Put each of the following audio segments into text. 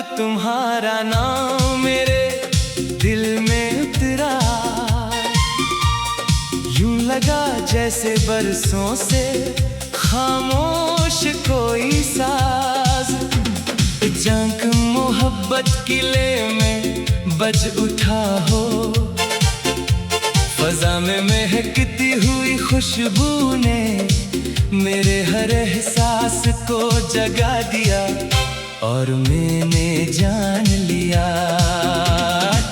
तुम्हारा नाम मेरे दिल में उतरा, यूं लगा जैसे बरसों से खामोश कोई साज। जंक मोहब्बत किले में बज उठा हो, फजा में महकती हुई खुशबू ने मेरे हर एहसास को जगा दिया, और मैंने जान लिया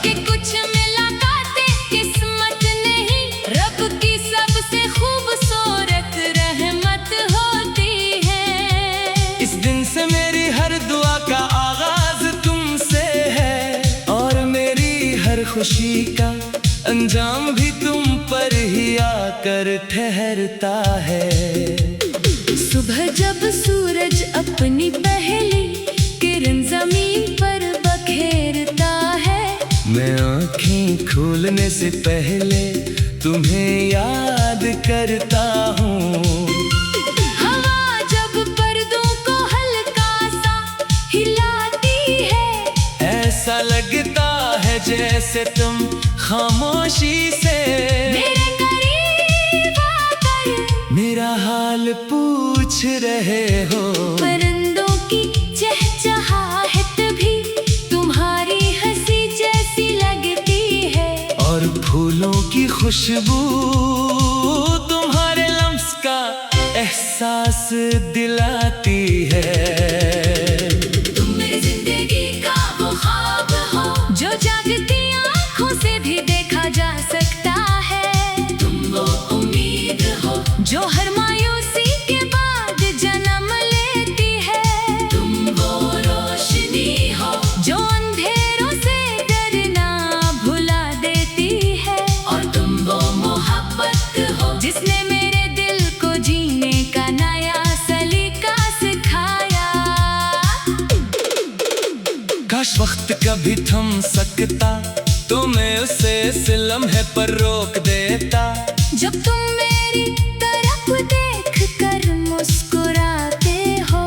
कि कुछ मुलाकातें किस्मत नहीं, रब की सबसे खूबसूरत रहमत होती है। इस दिन से मेरी हर दुआ का आगाज तुमसे है, और मेरी हर खुशी का अंजाम भी तुम पर ही आकर ठहरता है। सुबह जब सूरज अपनी पहली किरण जमीन पर बखेरता है, मैं आँखें खोलने से पहले तुम्हें याद करता हूँ। हवा जब पर्दों को हल्का सा हिलाती है, ऐसा लगता है जैसे तुम खामोशी से मेरे करीब आकर मेरा हाल पूछ रहे हो। परिंदों की चहचहाहट भी तुम्हारी हंसी जैसी लगती है, और फूलों की खुशबू तुम्हारे लम्स का एहसास दिलाती है। तुम मेरी जिंदगी का वो ख्वाब हो जो जागती आँखों से भी देखा जा सकता है। तुम वो उम्मीद हो जो हर मायूसी के बाद जन्म लेती है। तुम वो रोशनी हो जो अंधेरों से डरना भुला देती है, और तुम वो मोहब्बत हो जिसने मेरे दिल को जीने का नया सलीका सिखाया। काश वक्त कभी थम सकता तो मैं उसे इस लम्हे पर रोक देता, जब तुम मेरी तरफ देख कर मुस्कुराते हो।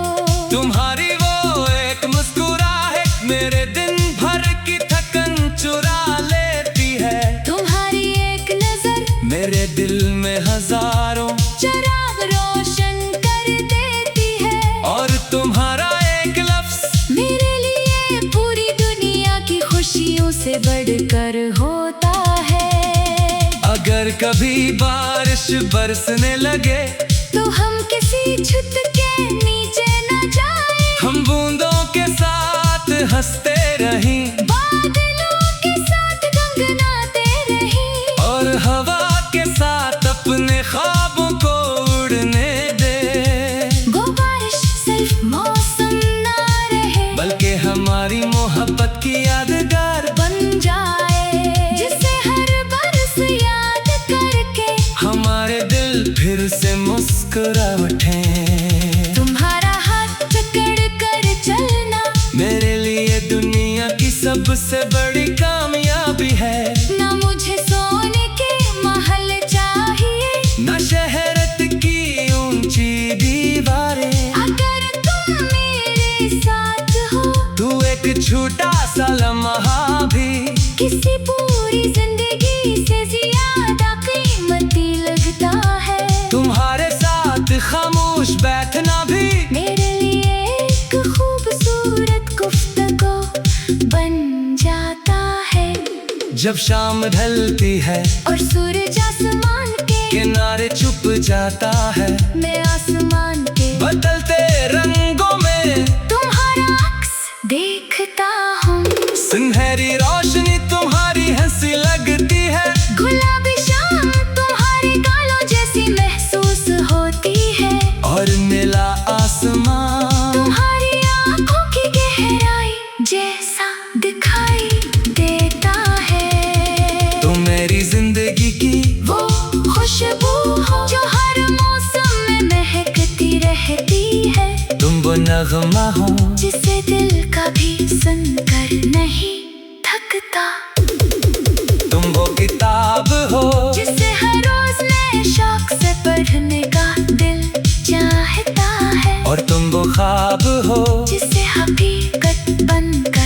तुम्हारी वो एक मुस्कुराहट मेरे दिन भर की थकन चुरा लेती है। तुम्हारी एक नजर मेरे दिल में हजारों चिराग रोशन कर देती है, और तुम्हारा एक लफ्ज मेरे लिए पूरी दुनिया की खुशियों से बढ़कर होता है। अगर कभी बारिश बरसने लगे तो हम किसी छत के नीचे न जाएं, हम बूंदों के साथ हंसते रहें, बादलों के साथ गंगनाते रहें, और हवा के साथ अपने ख्वाबों को उड़ने दे। वो बारिश सिर्फ मौसम ना रहे, बल्कि हमारी मोहब्बत की यादगार बन जाए, जिसे हर बरस याद करके हमारे दिल फिर से मुस्कुरा उठें। तुम्हारा हाथ पकड़ कर चलना मेरे लिए दुनिया की सबसे बड़ी कामयाबी है। ना मुझे सोने के महल चाहिए, न शहरत की ऊंची दीवारें, अगर तुम मेरे साथ हो तू एक छोटा सा लम्हा भी किसी पूरी जिंदगी से ज्यादा कीमती लगता है। तुम्हारे साथ खामोश बैठना भी मेरे लिए एक खूबसूरत गुफ्तगू बन जाता है। जब शाम ढलती है और सूरज आसमान के किनारे छुप जाता है, मैं आसमान के बदलते रंगों में तुम्हारा अक्स देखता हूँ। सुनहरी रोशनी तुम्हारी हंसी लगती है, गुलाबी शाम तुम्हारे गालों जैसी महसूस होती है, और नीला आसमान तुम्हारी आँखों की गहराई जैसा दिखाई देता है। तुम मेरी जिंदगी की वो खुशबू हो जो हर मौसम में महकती रहती है, तुम वो नगमा हो जिसे दिल कभी सुनकर नहीं थकता। तुम वो किताब हो जिसे हर रोज नए शौक से पढ़ने का दिल चाहता है, और तुम वो ख्वाब हो जिसे हकीकत बनकर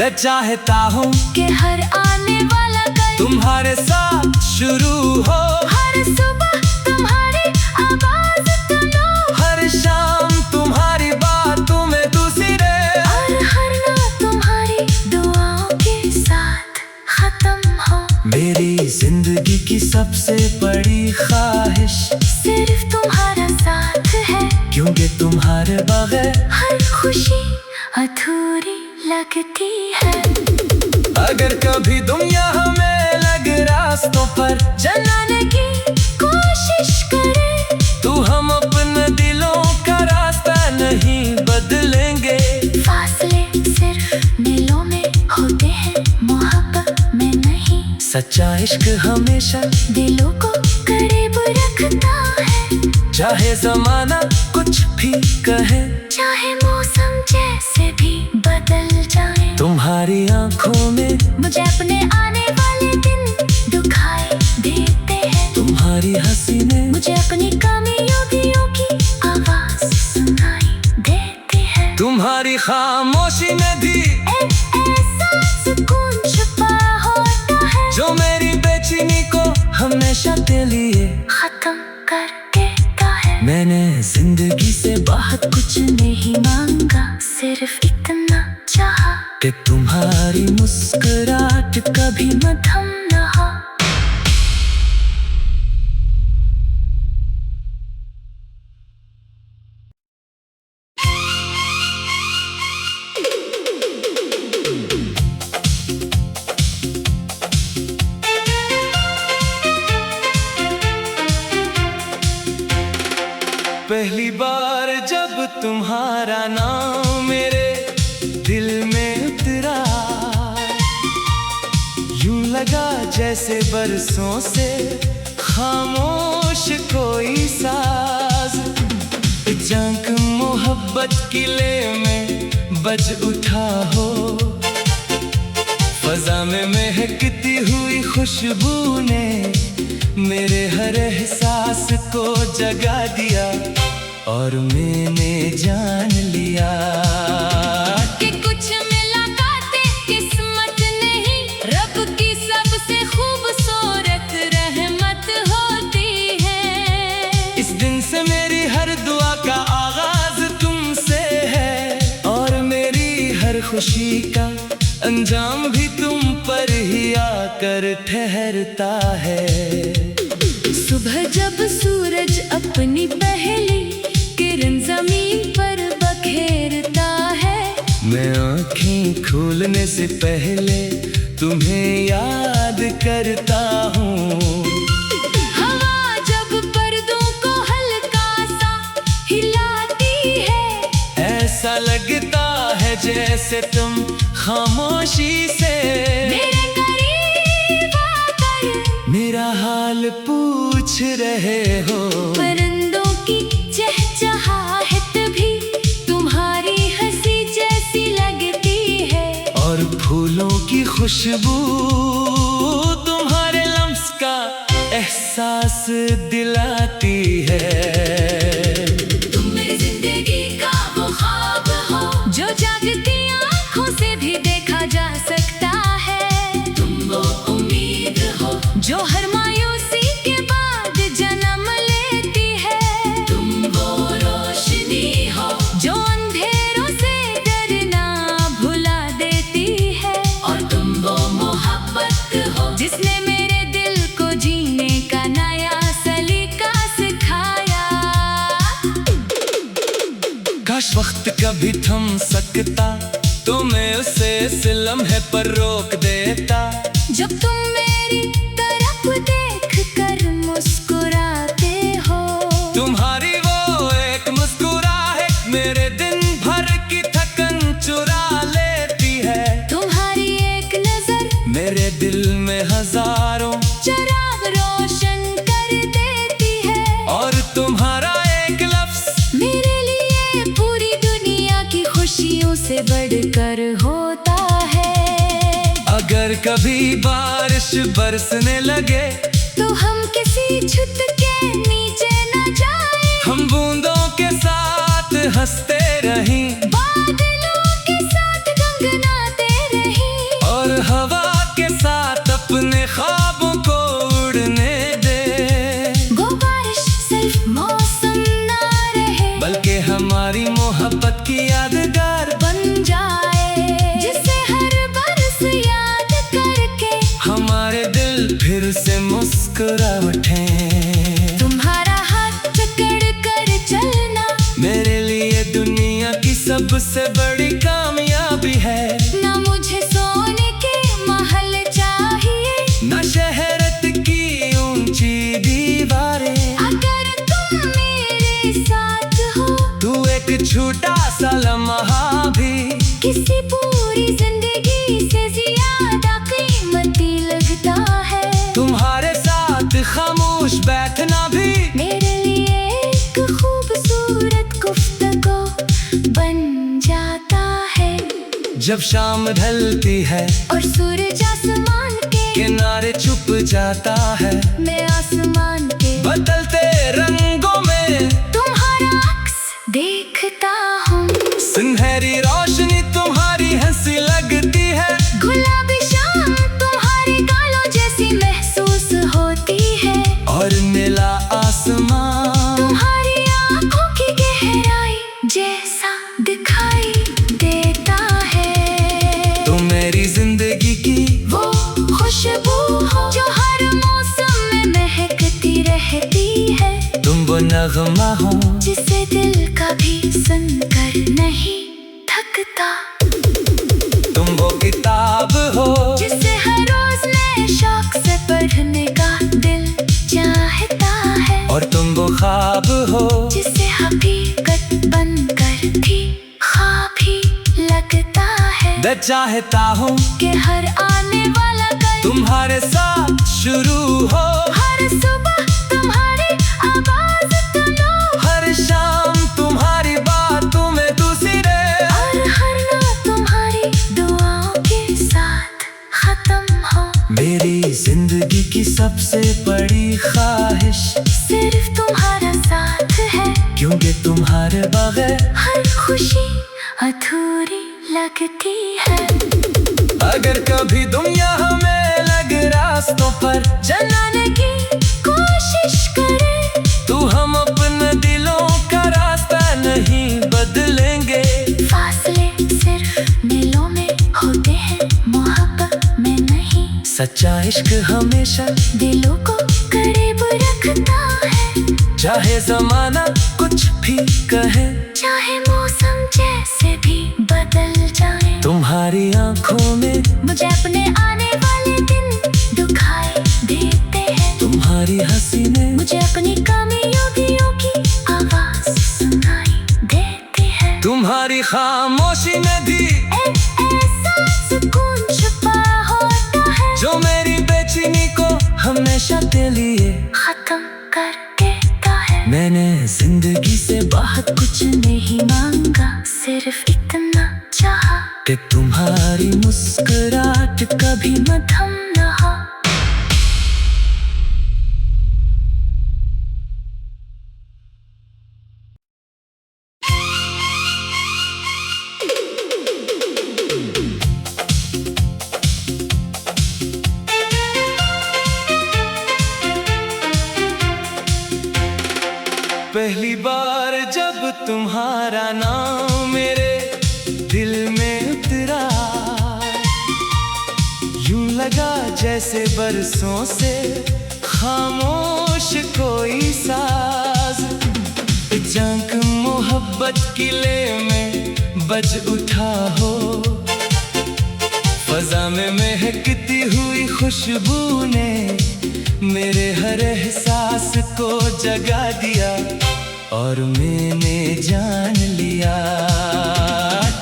मैं चाहता हूँ कि हर आने वाला कल तुम्हारे साथ शुरू हो, हर सुबह तुम्हारी आवाज सुनो, हर शाम तुम्हारी बातों में दूसरे, और हर रात तुम्हारी दुआओं के साथ खत्म हो। मेरी जिंदगी की सबसे बड़ी ख्वाहिश सिर्फ तुम्हारा साथ है, क्योंकि तुम्हारे बगैर हर खुशी अधूरी लगती है। अगर कभी दुनिया हमें लगे रास्तों पर जलाने की कोशिश करे, तो हम अपने दिलों का रास्ता नहीं बदलेंगे। फासले सिर्फ दिलों में होते हैं, मोहब्बत में नहीं। सच्चा इश्क हमेशा दिलों को करीब रखता है, चाहे जमाना कुछ भी कहे, चाहे मौसम जैसे भी बदल जाए। तुम्हारी आंखों में मुझे अपने आने वाले दिन दिखाई देते हैं, तुम्हारी हंसी में मुझे अपनी कामयाबियों की आवाज सुनाई देती है। तुम्हारी खामोशी में भी एक ऐसा सुकून छुपा होता है, जो मेरी बेचैनी को हमेशा के लिए खत्म कर देता है। मैंने जिंदगी से बहुत कुछ नहीं मांगा, सिर्फ इतना चाहा कि तुम्हारी मुस्कुराहट कभी मत थम ना हो। पहली बार जब तुम्हारा नाम मेरे दिल में उतरा, यूं लगा जैसे बरसों से खामोश कोई साज, झांक मोहब्बत किले में बज उठा हो। फजा में महकती हुई खुशबू ने मेरे हर एहसास को जगा दिया, और मैंने जान लिया कि कुछ मुलाकातें किस्मत नहीं, रब की सबसे खूबसूरत रहमत होती है। इस दिन से मेरी हर दुआ का आगाज तुमसे है, और मेरी हर खुशी का अंजाम भी तुम पर ही आकर ठहरता है। सुबह जब सूरज अपनी पहली किरण जमीन पर बखेरता है, मैं आँखें खोलने से पहले तुम्हें याद करता हूँ। हवा जब पर्दों को हल्का सा हिलाती है, ऐसा लगता है जैसे तुम खामोशी से मेरे करीब आकर मेरा हाल पूछ रहे हो। परिंदों की चहचहाहट भी तुम्हारी हंसी जैसी लगती है, और फूलों की खुशबू तुम्हारे लम्स का एहसास दिलाती है। तुम मेरी जिंदगी का वो ख्वाब हो, जो जागती आँखों से भी देखा जा सकता है। तुम वो उम्मीद हो, जो हर मायूसी के बाद जन्म लेती है। तुम वो रोशनी हो, जो अंधेरों से डरना भुला देती है। और तुम वो मोहब्बत हो, जिसने मेरे दिल को जीने का नया सलीका सिखाया। काश वक्त कभी थम सकता, तो मैं उसे इस लम्हे पर रोक देता। जब तुम मेरी तरफ देख कर मुस्कुराते हो, तुम्हारी वो एक मुस्कुराहट मेरे दिन भर की थकन चुरा लेती है। तुम्हारी एक नजर मेरे दिल में हजारों चिराग रोशन कर देती है। और तुम्हारा एक लफ्ज मेरे लिए पूरी दुनिया की खुशियों से बढ़कर होता है। अगर कभी बारिश बरसने लगे, तो हम किसी छत के नीचे न जाएं, हम बूंदों के साथ हंसते रहें, बादलों के साथ गंगनाते रहें। मोहब्बत की यादगार बन जाए, जिसे हर बरस याद करके हमारे दिल फिर से मुस्कुरा उठे। तुम्हारा हाथ पकड़ कर चलना मेरे लिए दुनिया की सबसे बड़ी कामयाबी है। ना मुझे सोने के महल चाहिए, न शहरत की ऊंची दीवारें, अगर तुम मेरे साथ हो तू एक छोटा सा लम्हा भी किसी पूरी जिंदगी से ज्यादा कीमती लगता है। तुम्हारे साथ खामोश बैठना भी मेरे लिए एक खूबसूरत गुफ्तगू बन जाता है। जब शाम ढलती है और सूरज आसमान के किनारे छुप जाता है, मैं आसमान के बदलते रंगों में तुम्हारा अक्स देखता हूँ। सुनहरी रोशनी तुम्हारी हंसी लगती है, गुलाबी शाम तुम्हारे गालों जैसी महसूस होती है, और नीला आसमान तुम्हारी आंखों की गहराई जैसा दिखाई देता है। तुम मेरी जिंदगी की वो खुशबू हो जो हर मौसम में महकती रहती है, तुम वो नगमा हो जिसे दिल कभी सुनकर नहीं थकता, तुम वो किताब हो जिसे हर रोज नए शौक से पढ़ने का दिल चाहता है, और तुम वो ख्वाब हो जिसे हकीकत बनकर भी ख्वाब ही लगता है। मैं चाहता हूँ कि हर आने वाला कल तुम्हारे साथ शुरू हो, हर सुबह तुम्हारी आवाज सुनो, हर शाम तुम्हारी बातों में दूसरे, और हर रात तुम्हारी दुआओं के साथ खत्म हो। मेरी जिंदगी की सबसे बड़ी ख्वाहिश सिर्फ तुम्हारा साथ है, क्योंकि तुम्हारे बगैर हर खुशी अधूरी लगती है। अगर कभी दुनिया हमें लग रास्तों पर जलाने की कोशिश करे तो हम अपने दिलों का रास्ता नहीं बदलेंगे। फासले सिर्फ दिलों में होते हैं, मोहब्बत में नहीं। सच्चा इश्क हमेशा दिलों को करीब रखता है, चाहे जमाना कुछ भी कहे, चाहे मौसम जैसे भी बदल जाए। तुम्हारी आंखों में मुझे अपने आने वाले दिन दिखाई देते हैं, तुम्हारी हंसी में मुझे अपनी कामयाबियों की आवाज सुनाई देती है। तुम्हारी खामोशी में भी ऐसा सुकून छुपा होता है, जो मेरी बेचैनी को हमेशा के लिए खत्म कर देता है। मैंने जिंदगी से बहुत कुछ नहीं मांगा, सिर्फ इतना चाहा कि तुम्हारी मुस्कुराहट कभी मधम न हो। पहली बार जब तुम्हारा नाम मेरे दिल में उतरा, यूं लगा जैसे बरसों से खामोश कोई साज। जंग मोहब्बत किले में बज उठा हो, फजा में महकती हुई खुशबू ने मेरे हर एहसास को जगा दिया, और मैंने जान लिया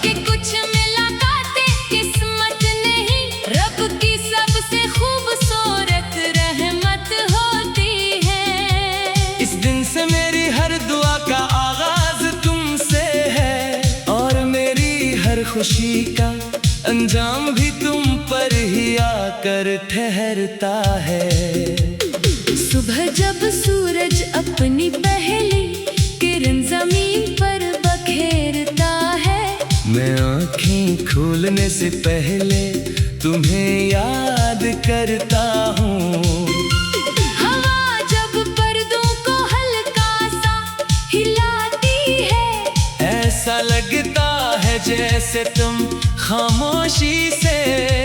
कि कुछ मुलाकातें किस्मत नहीं, रब की सबसे खूबसूरत रहमत होती है। इस दिन से मेरी हर दुआ का आगाज तुमसे है, और मेरी हर खुशी का अंजाम भी तुम पर ही आकर ठहरता है। सुबह जब सूरज अपनी पहली किरण जमीन पर बखेरता है, मैं आँखें खोलने से पहले तुम्हें याद करता हूँ। हवा जब पर्दों को हल्का सा हिलाती है, ऐसा ऐसा लगता है जैसे तुम खामोशी से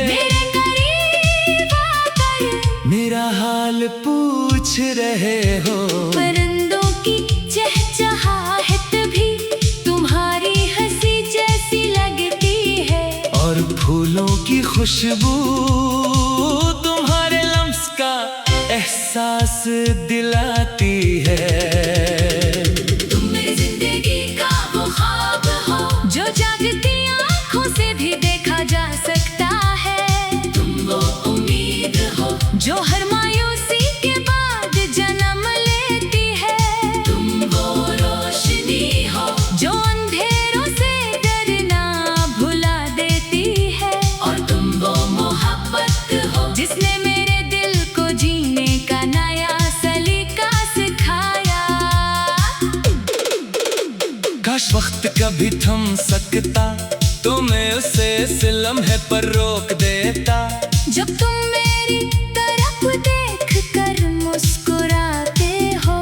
मेरे करीब आकर मेरा हाल पूछ रहे हो। परिंदों की चहचहाहट भी तुम्हारी हंसी जैसी लगती है, और फूलों की खुशबू तुम्हारे लम्स का एहसास दिलाती है। तुम मेरी जिंदगी का वो ख्वाब हो जो जागती आंखों से भी देखा जा सकता है। तुम वो उम्मीद हो जो हर मायूसी के बाद जन्म लेती है। तुम वो रोशनी हो जो अंधेरों से डरना भुला देती है, और तुम वो मोहब्बत हो जिसने मेरे दिल को जीने का नया सलीका सिखाया। काश वक्त कभी थम सकता तो मैं उसे इस लम्हे पर रोक देता। जब तुम मेरी तरफ देख कर मुस्कुराते हो,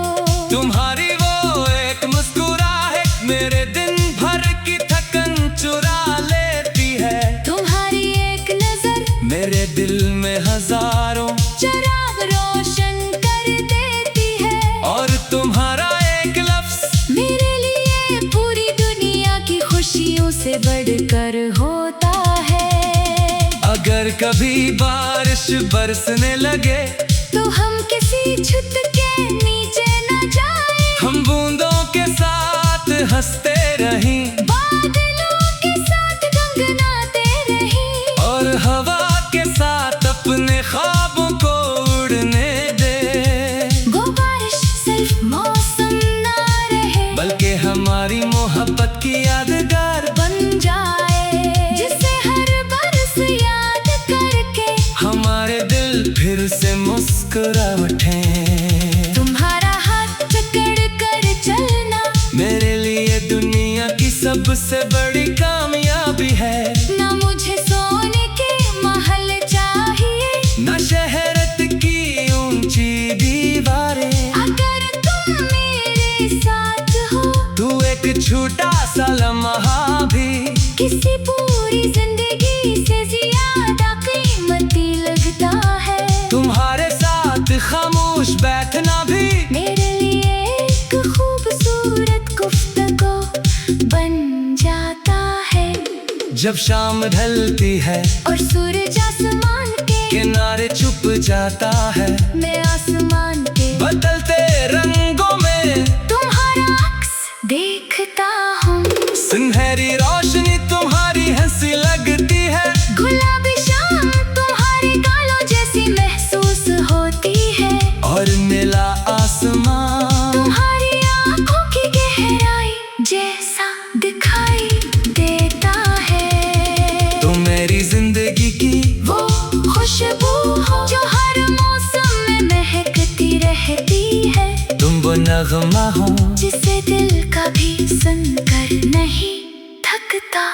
तुम्हारी वो एक मुस्कुराहट मेरे दिन भर की थकन चुरा लेती है। तुम्हारी एक नजर मेरे दिल में हजारों चिराग रोशन कर देती है, और तुम्हारा एक लफ्ज मेरे लिए पूरी दुनिया की खुशियों से बढ़कर होता है। अगर कभी बारिश बरसने लगे तो हम किसी छत के नीचे न जाएं, हम बूंदों के साथ हंसते रहें, बादलों के साथ गंगनाते रहें, और हवा के साथ अपने ख्वाबों को उड़ने दे। वो बारिश सिर्फ मौसम ना रहे बल्कि हमारी मोहब्बत की यादगार बन जाए, जिसे हर बरस याद करके हमारे दिल फिर से मुस्कुरा उठे। तुम्हारा हाथ पकड़ कर चलना मेरे लिए दुनिया की सबसे बड़ी कामयाबी है। ना मुझे सोने के महल चाहिए, न शहरत की ऊंची दीवारें, अगर तुम मेरे साथ हो तू एक छोटा सा लम्हा भी किसी पूरी जिंदगी से ज्यादा कीमती लगता है। तुम्हारे साथ खामोश बैठना भी मेरे लिए एक खूबसूरत गुफ्तगू बन जाता है। जब शाम ढलती है और सूरज आसमान के किनारे छुप जाता है, मैं आसमान के बदलते रंगों में तुम्हारा अक्स देखता हूँ। सुनहरी रोशनी तुम्हारी हंसी लगती है, गुलाबी शाम तुम्हारे गालों जैसी महसूस होती है, और नीला आसमान तुम्हारी आंखों की गहराई जैसा दिखाई देता है। तुम मेरी जिंदगी की वो खुशबू हो जो हर मौसम में महकती रहती है, तुम वो नगमा हो जिसे दिल कभी सुनकर नहीं थकता,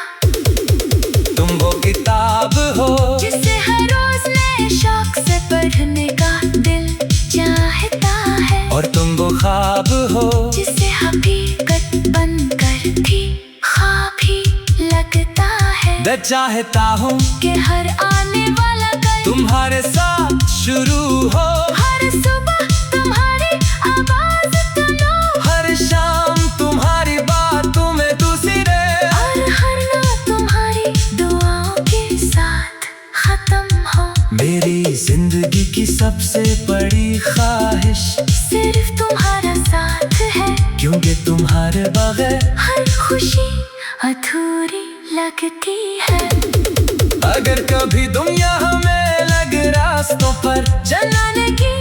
तुम वो किताब हो जिसे हर रोज नए शौक से पढ़ने का दिल चाहता है, और तुम वो ख्वाब हो जिसे हकीकत बनकर भी ख्वाब ही लगता है। मैं चाहता हूँ कि हर आने वाला कल तुम्हारे साथ शुरू हो, हर सुबह तुम्हारी आवाज सुनो, हर शाम तुम्हारी बातों में दूसरे, और हर रात तुम्हारी दुआओं के साथ खत्म हो। मेरी जिंदगी की सबसे बड़ी ख्वाहिश सिर्फ तुम्हारा साथ है, क्योंकि तुम्हारे बगैर हर खुशी अधूरी लगती है। अगर कभी दुनिया हमें लग रास्तों पर जलाने की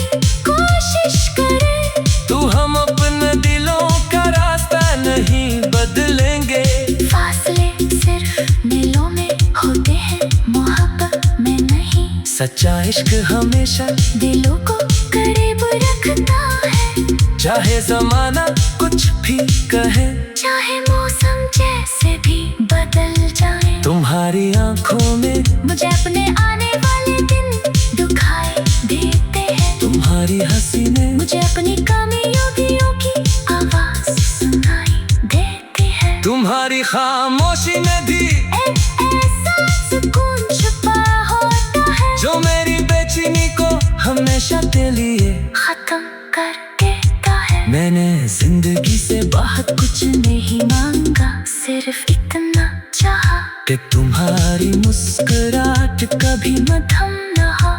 कोशिश करे, तो हम अपने दिलों का रास्ता नहीं बदलेंगे। फासले सिर्फ दिलों में होते हैं, मोहब्बत में नहीं। सच्चा इश्क हमेशा दिलों को करीब रखता है, चाहे जमाना कुछ भी कहे, चाहे मौसम जैसे भी बदल जाए। तुम्हारी आंखों में मुझे अपने आने वाले दिन दिखाई देते हैं, तुम्हारी हंसी में मुझे अपनी कामयाबियों की आवाज सुनाई देती है। तुम्हारी खामोशी में भी ऐसा सुकून छुपा होता है जो मेरी बेचैनी को हमेशा के लिए खत्म कर देता है। मैंने जिंदगी से बहुत कुछ नहीं मांगा, सिर्फ इतना चाहा कि तुम्हारी मुस्कुराहट कभी मध्यम न हो।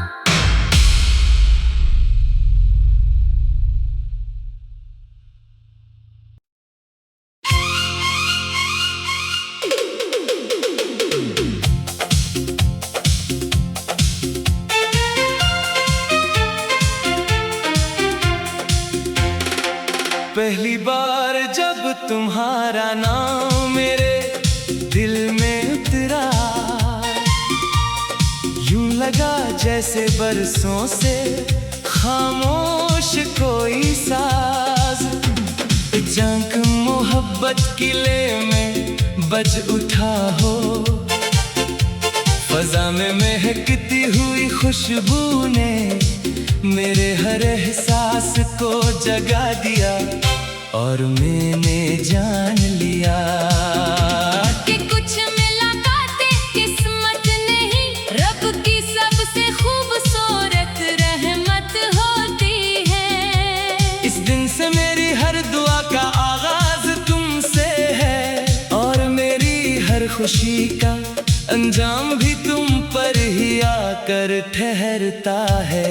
पहली बार जब तुम्हारा नाम मेरे दिल में उतरा, यूं लगा जैसे बरसों से खामोश कोई साज। जंक मोहब्बत किले में बज उठा हो, फजा में महकती हुई खुशबू ने मेरे हर एहसास को जगा दिया और मैंने जान लिया कि कुछ मुलाकातें किस्मत नहीं, रब की सबसे खूबसूरत रहमत होती है। इस दिन से मेरी हर दुआ का आगाज तुमसे है और मेरी हर खुशी का अंजाम भी तुम पर ही आकर ठहरता है।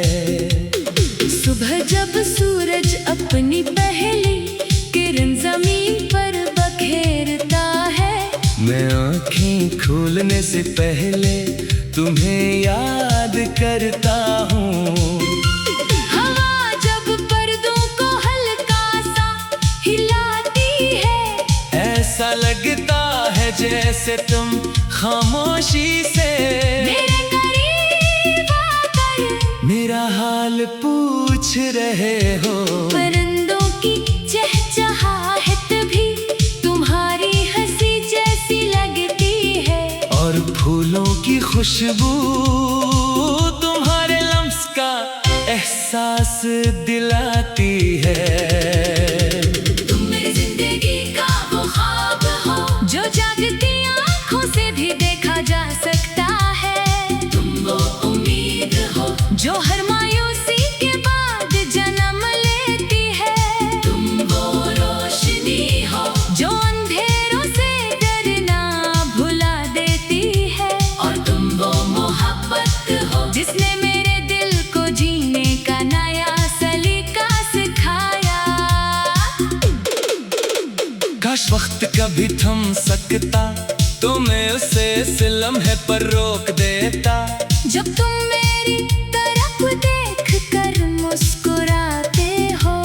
सुबह जब सूरज अपनी पहली किरण जमीन पर बखेरता है, मैं आँखें खोलने से पहले तुम्हें याद करता हूँ। हवा जब पर्दों को हल्का सा हिलाती है, ऐसा लगता है जैसे तुम खामोशी से मेरे करीब आकर मेरा हाल पूछ रहे हो। परिंदों की चहचहाहट भी तुम्हारी हंसी जैसी लगती है और फूलों की खुशबू तुम्हारे लम्स का एहसास दिलाती है। तुम मेरी जिंदगी का वो ख्वाब हो जो जागती आँखों से भी देखा जा सकता है। तुम वो उम्मीद हो जो हर मायूसी के बाद जन्म लेती है। तुम वो रोशनी हो जो अंधेरों से डरना भुला देती है। और तुम वो मोहब्बत हो जिसने मेरे दिल को जीने का नया सलीका सिखाया। काश वक्त कभी थम सकता तो मैं उसे इस लम्हे पर रोक देता। जब तुम मेरी तरफ देख कर मुस्कुराते हो,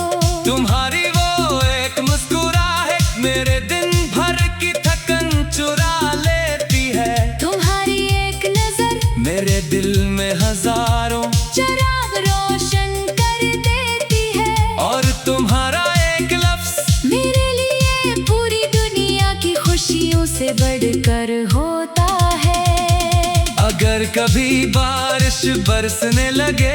तुम्हारी वो एक मुस्कुराहट मेरे दिन भर की थकन चुरा लेती है। तुम्हारी एक नजर मेरे दिल में हजारों चिराग रोशन कर देती है। और तुम्हारा एक लफ्ज मेरे लिए पूरी दुनिया की खुशियों से बढ़कर होता है। अगर कभी बारिश बरसने लगे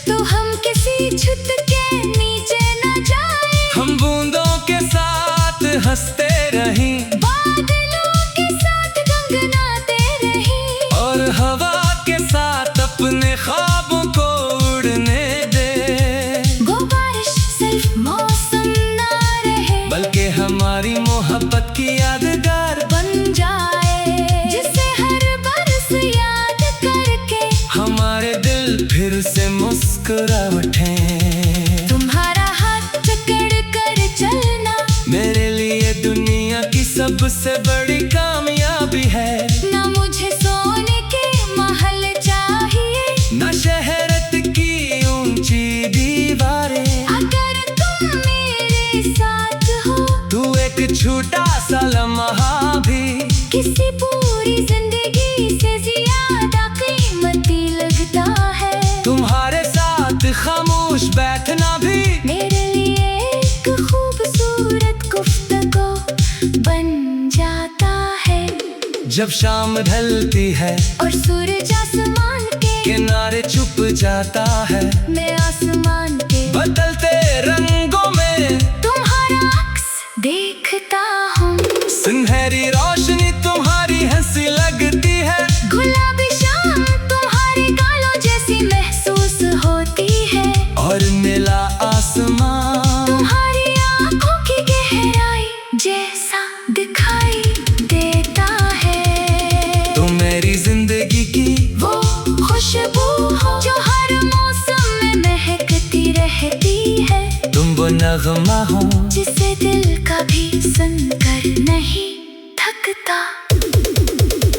तो हम किसी छत के नीचे न जाएं, हम बूंदों के साथ हंसते रहें बादलों के साथ गुनगुनाते रहें और हवा के साथ अपने ख्वाबों को उड़ने दे। वो बारिश सिर्फ मौसम ना रहे बल्कि हमारी मोहब्बत की यादगार बन जाए, जिसे हर बरस याद करके हमारे दिल फिर से मुस्कुरा उठें। तुम्हारा हाथ पकड़ कर चलना मेरे लिए दुनिया की सबसे बड़ी कामयाबी है। ना मुझे सोने के महल चाहिए, न शहरत की ऊंची दीवारें। अगर तुम मेरे साथ हो तू एक छोटा सा लम्हा भी किसी पूरी जिंदगी से ज्यादा कीमती लगता है। तुम्हारे साथ खामोश बैठना भी मेरे लिए एक खूबसूरत गुफ्तगू बन जाता है। जब शाम ढलती है और सूरज आसमान के किनारे छुप जाता है, मैं आसमान के बदलते रंगों में तुम्हारा अक्स देखता हूँ। सुनहरी रोशनी नगमा हूँ जिसे दिल कभी सुनकर नहीं थकता।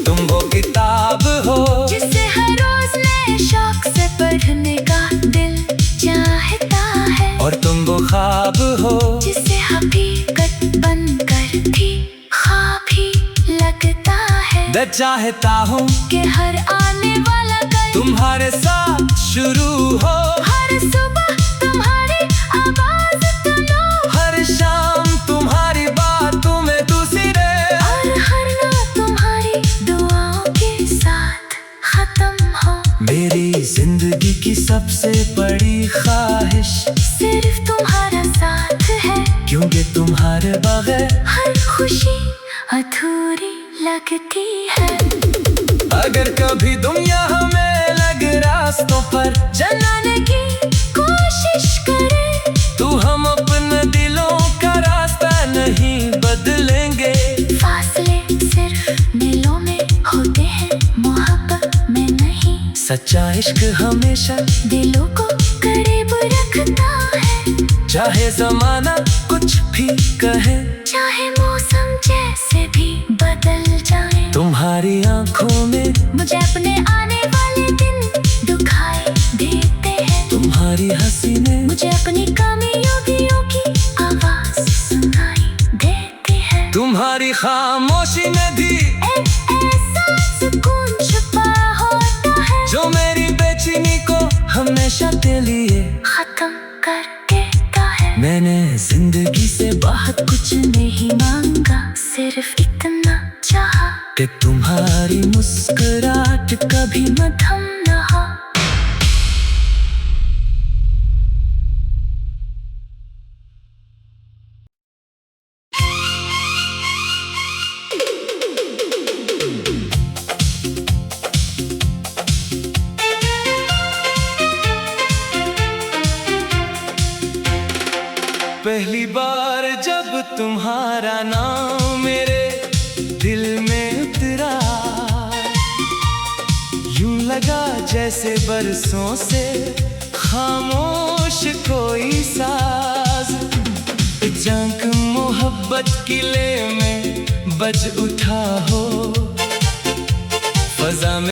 तुम वो किताब हो जिसे हर रोज नए शौक से पढ़ने का दिल चाहता है। और तुम वो ख्वाब हो जिसे हकीकत बनकर भी ख्वाब ही लगता है। मैं चाहता हूँ कि हर आने वाला कल तुम्हारे साथ शुरू हो। हर सुबह तुम्हारी आवाज सुनो, हर शाम तुम्हारी बातों में दूसरे, और हर रात तुम्हारी दुआओं के साथ खत्म हो। मेरी जिंदगी की सबसे बड़ी ख्वाहिश सिर्फ तुम्हारा साथ है, क्योंकि तुम्हारे बगैर हर खुशी अधूरी लगती है। अगर कभी दुनिया हमें लग रास्तों पर जलाने की कोशिश करे तो हम अपने दिलों का रास्ता नहीं बदलेंगे। फासले सिर्फ दिलों में होते हैं, मोहब्बत में नहीं। सच्चा इश्क हमेशा दिलों को करीब रखता है, चाहे जमाना कुछ भी कहे, चाहे मौसम जैसे भी बदल जाए। तुम्हारी आंखों में मुझे अपने आने वाले दिन दिखाई देते हैं। तुम्हारी हंसी ने मुझे अपनी कामयाबियों की आवाज सुनाई देती है। तुम्हारी खामोशी में भी ऐसा सुकून छुपा होता है, जो मेरी बेचैनी को हमेशा के लिए खत्म कर देता है। मैंने जिंदगी से बहुत कुछ नहीं मांगा, सिर्फ इतना चाहा कि तुम्हारी मुस्कुराहट कभी मध्यम न हो। पहली बार जब तुम्हारा नाम मेरे दिल में उतरा, यूं लगा जैसे बरसों से खामोश कोई साज। जंग मोहब्बत किले में बज उठा हो, फजा में